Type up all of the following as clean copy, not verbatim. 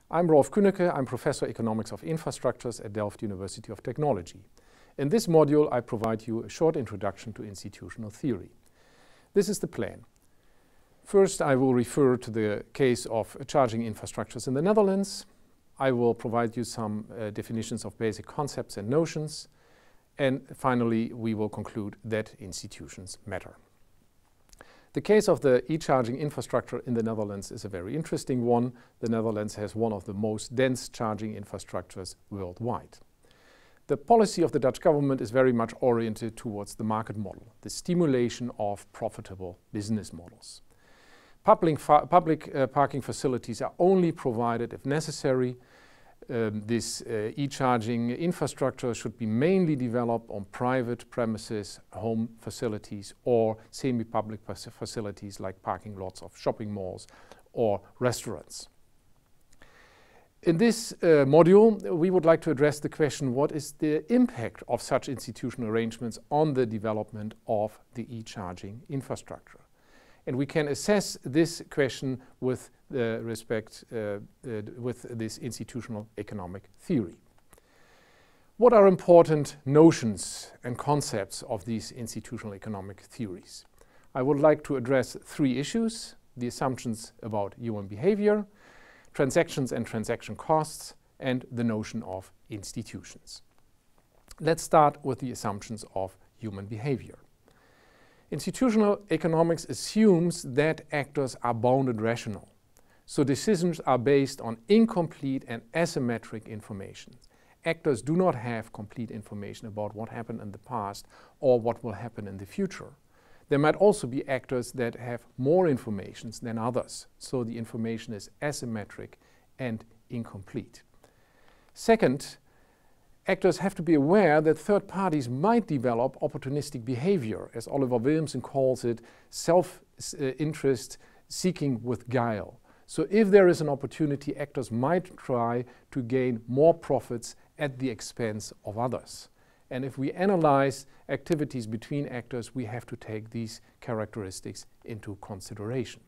I'm Rolf Künneke. I'm Professor Economics of Infrastructures at Delft University of Technology. In this module, I provide you a short introduction to institutional theory. This is the plan. First, I will refer to the case of charging infrastructures in the Netherlands. I will provide you some definitions of basic concepts and notions. And finally, we will conclude that institutions matter. The case of the e-charging infrastructure in the Netherlands is a very interesting one. The Netherlands has one of the most dense charging infrastructures worldwide. The policy of the Dutch government is very much oriented towards the market model, the stimulation of profitable business models. Public parking facilities are only provided if necessary. This e-charging infrastructure should be mainly developed on private premises, home facilities, or semi-public facilities like parking lots of shopping malls or restaurants. In this module, we would like to address the question, what is the impact of such institutional arrangements on the development of the e-charging infrastructure? And we can assess this question with with this institutional economic theory. What are important notions and concepts of these institutional economic theories? I would like to address three issues: the assumptions about human behavior, transactions and transaction costs, and the notion of institutions. Let's start with the assumptions of human behavior. Institutional economics assumes that actors are bounded rational, so decisions are based on incomplete and asymmetric information. Actors do not have complete information about what happened in the past or what will happen in the future. There might also be actors that have more information than others, so the information is asymmetric and incomplete. Second, actors have to be aware that third parties might develop opportunistic behavior, as Oliver Williamson calls it, self-interest seeking with guile. So if there is an opportunity, actors might try to gain more profits at the expense of others. And if we analyze activities between actors, we have to take these characteristics into consideration.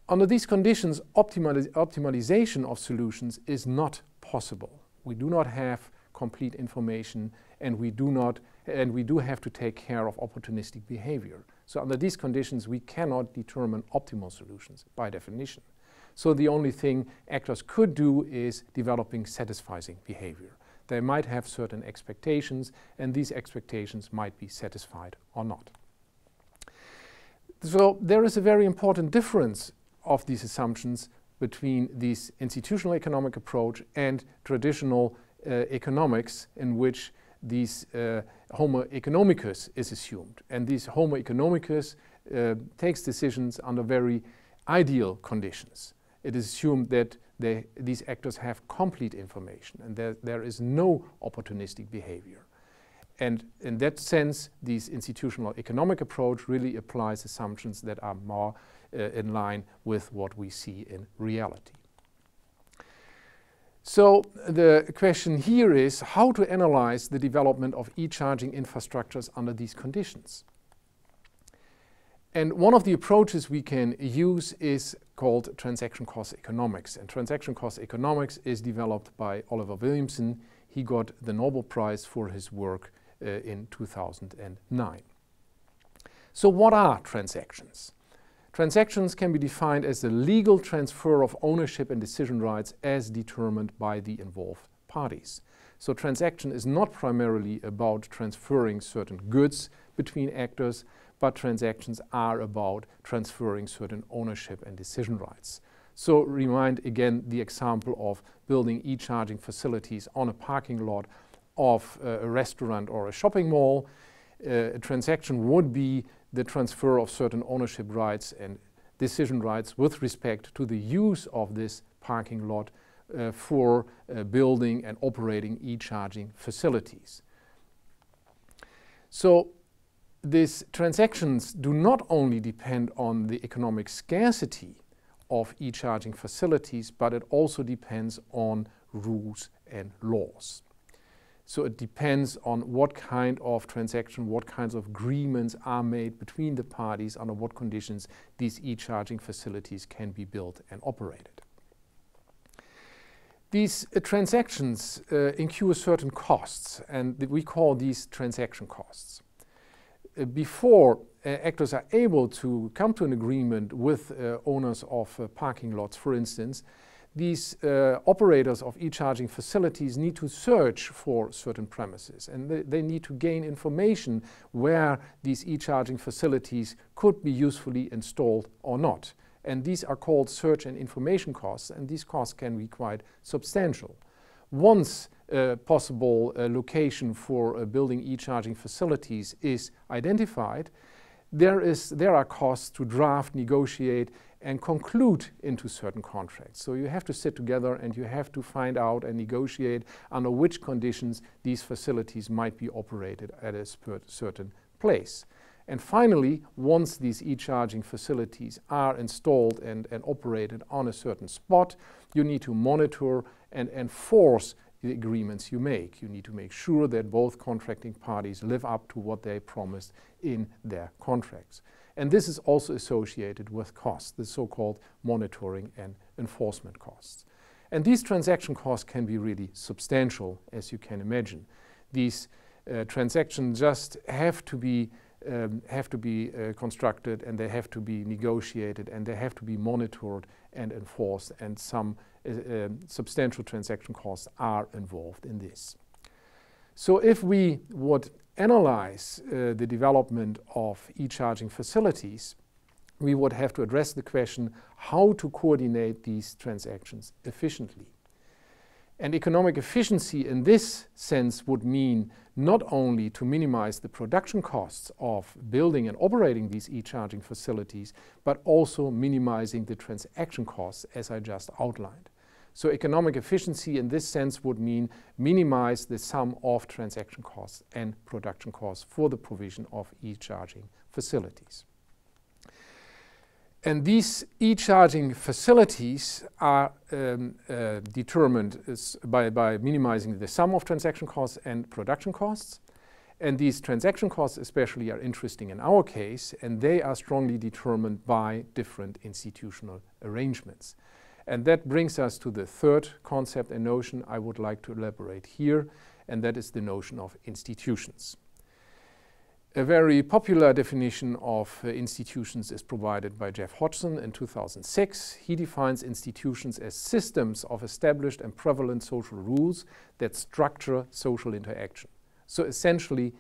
Under these conditions, optimization of solutions is not possible. We do not have complete information, and we do have to take care of opportunistic behavior. So under these conditions, we cannot determine optimal solutions by definition. So the only thing actors could do is developing satisfying behavior. They might have certain expectations, and these expectations might be satisfied or not. So there is a very important difference of these assumptions between this institutional economic approach and traditional economics, in which this homo economicus is assumed. And this homo economicus takes decisions under very ideal conditions. It is assumed that these actors have complete information and there is no opportunistic behavior. And in that sense, this institutional economic approach really applies assumptions that are more in line with what we see in reality. So the question here is how to analyze the development of e-charging infrastructures under these conditions. And one of the approaches we can use is called transaction cost economics. And transaction cost economics is developed by Oliver Williamson. He got the Nobel Prize for his work in 2009. So what are transactions? Transactions can be defined as the legal transfer of ownership and decision rights as determined by the involved parties. So transaction is not primarily about transferring certain goods between actors, but transactions are about transferring certain ownership and decision rights. So remind again the example of building e-charging facilities on a parking lot of a restaurant or a shopping mall. A transaction would be the transfer of certain ownership rights and decision rights with respect to the use of this parking lot for building and operating e-charging facilities. So these transactions do not only depend on the economic scarcity of e-charging facilities, but it also depends on rules and laws. So it depends on what kind of transaction, what kinds of agreements are made between the parties, under what conditions these e-charging facilities can be built and operated. These transactions incur certain costs, and we call these transaction costs. Before actors are able to come to an agreement with owners of parking lots, for instance, these operators of e-charging facilities need to search for certain premises, and they need to gain information where these e-charging facilities could be usefully installed or not. And these are called search and information costs, and these costs can be quite substantial. Once a possible location for building e-charging facilities is identified, there are costs to draft, negotiate, and conclude into certain contracts. So you have to sit together and you have to find out and negotiate under which conditions these facilities might be operated at a certain place. And finally, once these e-charging facilities are installed and operated on a certain spot, you need to monitor and enforce the agreements you make. You need to make sure that both contracting parties live up to what they promised in their contracts. And this is also associated with costs, the so-called monitoring and enforcement costs. And these transaction costs can be really substantial, as you can imagine. These transactions just have to be constructed, and they have to be negotiated, and they have to be monitored and enforced, and some substantial transaction costs are involved in this. So if we would analyze the development of e-charging facilities, we would have to address the question how to coordinate these transactions efficiently. And economic efficiency in this sense would mean not only to minimize the production costs of building and operating these e-charging facilities, but also minimizing the transaction costs, as I just outlined. So economic efficiency in this sense would mean minimize the sum of transaction costs and production costs for the provision of e-charging facilities. And these e-charging facilities are determined by minimizing the sum of transaction costs and production costs. And these transaction costs especially are interesting in our case, and they are strongly determined by different institutional arrangements. And that brings us to the third concept and notion I would like to elaborate here, and that is the notion of institutions. A very popular definition of institutions is provided by Jeff Hodgson in 2006. He defines institutions as systems of established and prevalent social rules that structure social interaction. So essentially,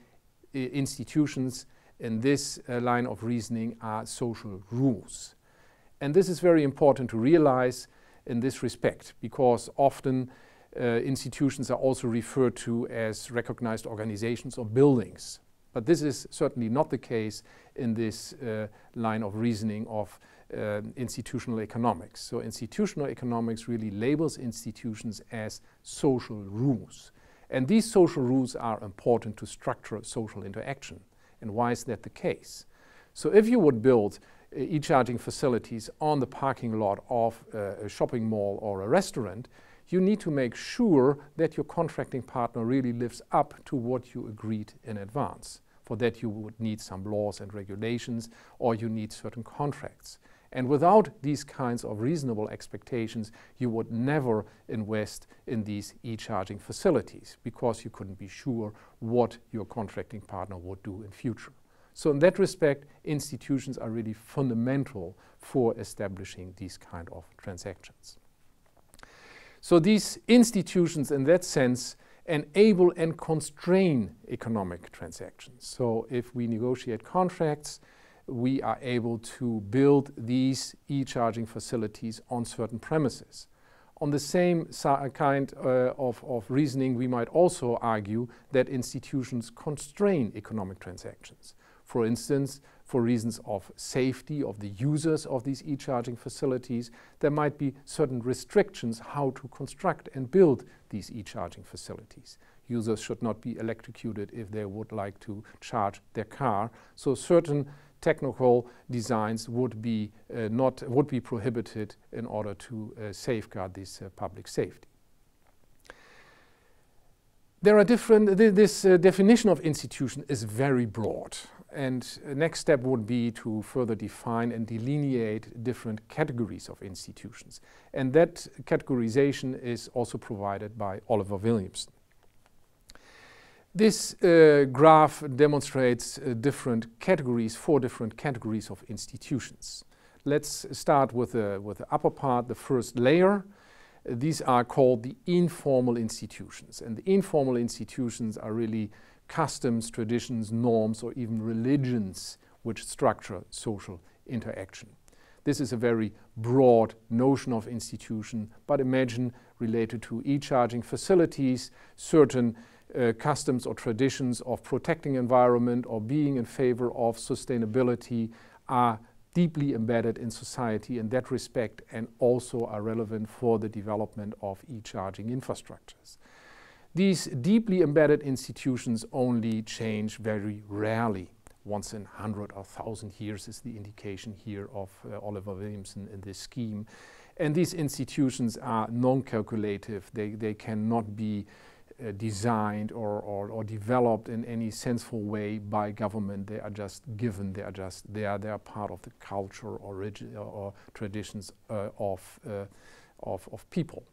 institutions in this line of reasoning are social rules. And this is very important to realize in this respect, because often institutions are also referred to as recognized organizations or buildings. But this is certainly not the case in this line of reasoning of institutional economics. So institutional economics really labels institutions as social rules. And these social rules are important to structure social interaction. And why is that the case? So if you would build e-charging facilities on the parking lot of a shopping mall or a restaurant, you need to make sure that your contracting partner really lives up to what you agreed in advance. For that you would need some laws and regulations, or you need certain contracts. And without these kinds of reasonable expectations, you would never invest in these e-charging facilities, because you couldn't be sure what your contracting partner would do in future. So in that respect, institutions are really fundamental for establishing these kind of transactions. So these institutions, in that sense, enable and constrain economic transactions. So if we negotiate contracts, we are able to build these e-charging facilities on certain premises. On the same kind of reasoning, we might also argue that institutions constrain economic transactions. For instance, for reasons of safety of the users of these e-charging facilities, there might be certain restrictions how to construct and build these e-charging facilities. Users should not be electrocuted if they would like to charge their car. So certain technical designs would be prohibited in order to safeguard this public safety. There are different. This definition of institution is very broad. And next step would be to further define and delineate different categories of institutions. And that categorization is also provided by Oliver Williamson. This graph demonstrates four different categories of institutions. Let's start with the upper part, the first layer. These are called the informal institutions. And the informal institutions are really customs, traditions, norms, or even religions which structure social interaction. This is a very broad notion of institution, but imagine related to e-charging facilities, certain customs or traditions of protecting environment or being in favor of sustainability are deeply embedded in society in that respect and also are relevant for the development of e-charging infrastructures. These deeply embedded institutions only change very rarely. Once in 100 or 1,000 years is the indication here of Oliver Williamson in this scheme. And these institutions are non-calculative. They cannot be designed or developed in any sensible way by government. They are just given. They are part of the culture or traditions of people.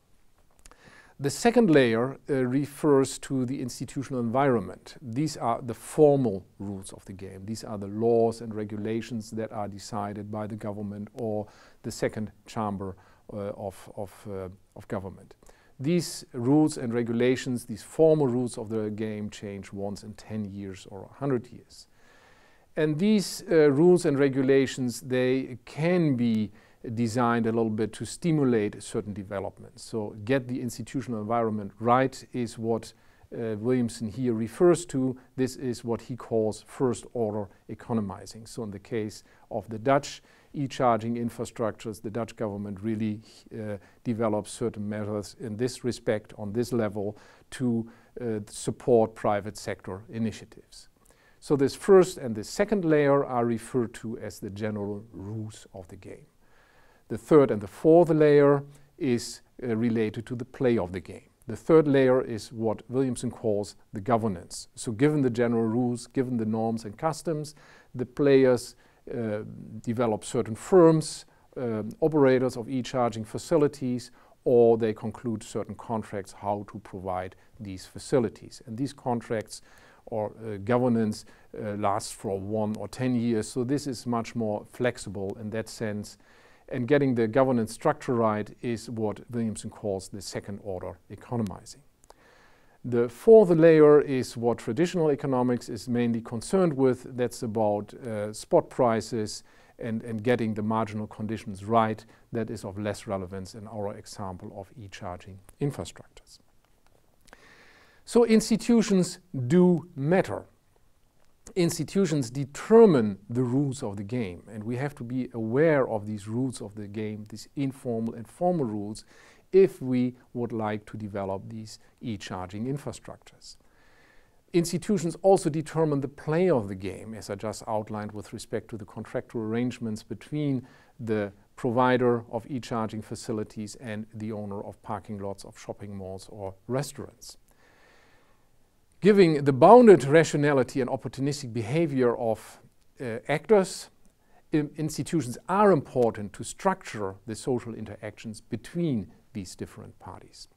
The second layer refers to the institutional environment. These are the formal rules of the game. These are the laws and regulations that are decided by the government or the second chamber of government. These rules and regulations, these formal rules of the game change once in 10 years or 100 years. And these rules and regulations, they can be designed a little bit to stimulate certain developments. So get the institutional environment right is what Williamson here refers to. This is what he calls first order economizing. So in the case of the Dutch e-charging infrastructures, the Dutch government really develops certain measures in this respect, on this level, to support private sector initiatives. So this first and the second layer are referred to as the general rules of the game. The third and the fourth layer is related to the play of the game. The third layer is what Williamson calls the governance. So given the general rules, given the norms and customs, the players develop certain firms, operators of e-charging facilities, or they conclude certain contracts how to provide these facilities. And these contracts or governance lasts for 1 or 10 years. So this is much more flexible in that sense. And getting the governance structure right is what Williamson calls the second order economizing. The fourth layer is what traditional economics is mainly concerned with. That's about spot prices and getting the marginal conditions right. That is of less relevance in our example of e-charging infrastructures. So institutions do matter. Institutions determine the rules of the game, and we have to be aware of these rules of the game, these informal and formal rules, if we would like to develop these e-charging infrastructures. Institutions also determine the play of the game, as I just outlined with respect to the contractual arrangements between the provider of e-charging facilities and the owner of parking lots of shopping malls or restaurants. Giving the bounded rationality and opportunistic behavior of actors, institutions are important to structure the social interactions between these different parties.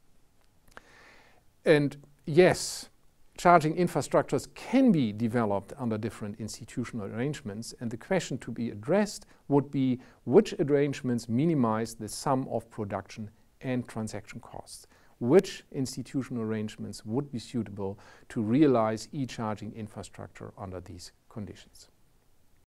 And yes, charging infrastructures can be developed under different institutional arrangements, and the question to be addressed would be which arrangements minimize the sum of production and transaction costs. Which institutional arrangements would be suitable to realize e-charging infrastructure under these conditions?